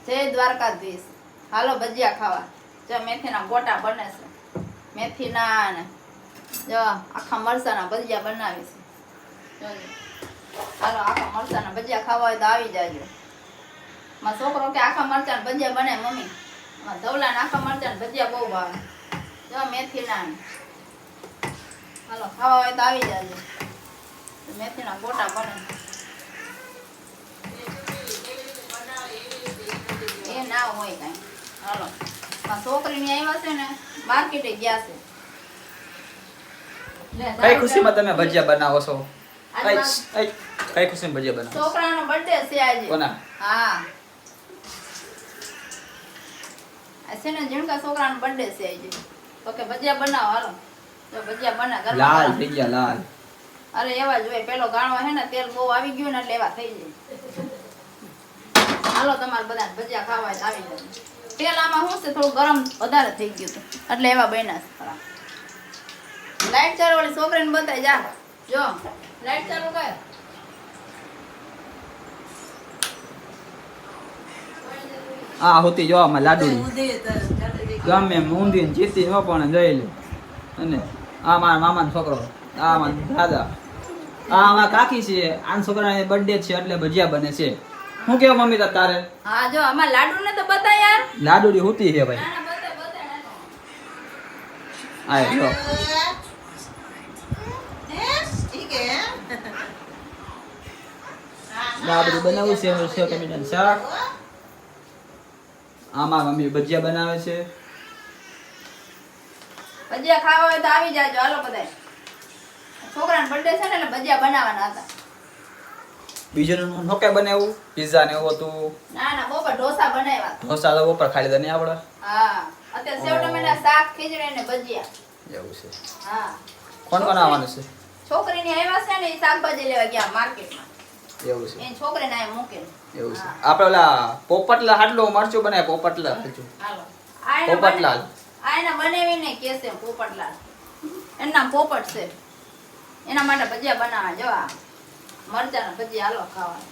જય દ્વારકાધીશ. હાલો ભજીયા ખાવા. જો મેથીના ગોટા બને છે. મેથીના ને જો આખા મરચાના ભજીયા બનાવી છે. જોજો. હાલો આખા મરચાના ભજીયા ખાવા હોય તો આવી જાજો. મારો છોકરો કે આખા મરચાના ભજીયા બને મમ્મી. ધવલાના આખા મરચાના ભજીયા બહુ ભાવે. જો મેથીના હાલો ખાવા હોય તો આવી જાજો. મેથીના ગોટા બને. એ ના હોય કઈ. હાલો મારા છોકરીની આવ્યા છે ને માર્કેટે ગયા છે. કઈ ખુશીમાં તમે ભજીયા બનાવો છો? કઈ ખુશીમાં ભજીયા બનાવો? છોકરાનો બર્થડે છે આજે. કોના? હા છે ને જીણકા છોકરાનો બર્થડે છે આજે. તો કે ભજીયા બનાવો. હાલો તો ભજીયા બના ગરમ લાલ થઈ ગયા લાલ. અરે એવા જોઈએ. પેલો ગાણો છે ને તેલ બહુ આવી ગયું ને એટલે એવા થઈ જાય. હાલો તમારે બધા ભજીયા ખાવા હોય તો આવી જાય. તેલ આમાં શું છે થોડું ગરમ વધારે થઈ ગયું હતું એટલે એવા બન્યા છે. લાઈટ ચાલુ વાળી છોકરીને બતાવી જા. જો લાઈટ ચાલુ કર. આ હોતી જો આમાં લાડુડી ગમે એમ ઊંધી ને જીતી ન પણ જઈ લે. અને આ મારા મામાનો છોકરો, આ મારા દાદા, આ અમારા કાકી છે. આ છોકરાની બર્થડે છે એટલે ભજીયા બને છે. શું કેવું મમ્મી તારે? હા જો અમાર લાડુ ને તો બતા યાર. લાડુડી હોતી છે ભાઈ. ના ના બતા બતા. આ જો લાડુડી બનાવું છે. સેવ ટમેટાનું શાક. આમાં મમ્મી ભજીયા બનાવે છે. ભજીયા ખાવા હોય તો આવી જાજો. હાલો બધાય. છોકરાનો બર્થડે છે ને એટલે ભજીયા બનાવવાના હતા. બીજું નોકે બનાવ્યું પિઝા ને એવું હતું. ના ના બપોર ઢોસા બનાવ્યા. ઢોસા તો ઉપર ખાલી તો નહીં આવડે. હા અત્યારે સેવ ટમેટા શાક ખીચડી ને ભજીયા. એવું છે. હા કોણ કોણ આવવાનું છે? છોકરીની આવ્યા છે ને એ શાકભાજી લેવા ગયા માર્કેટમાં. એવું છે. એ છોકરીને આ મૂકે. એવું છે. આપણે ઓલા પોપટલા હાડલો મરચું બનાવે. પોપટલા હાડલું. હાલો પોપટલાલ આ એના બનાવીને કે છે પોપટલાલ. એનું નામ પોપટ છે. એના માટે ભજીયા બનાવવા જો આ મરચાના ભજીયા હાલો ખાવા.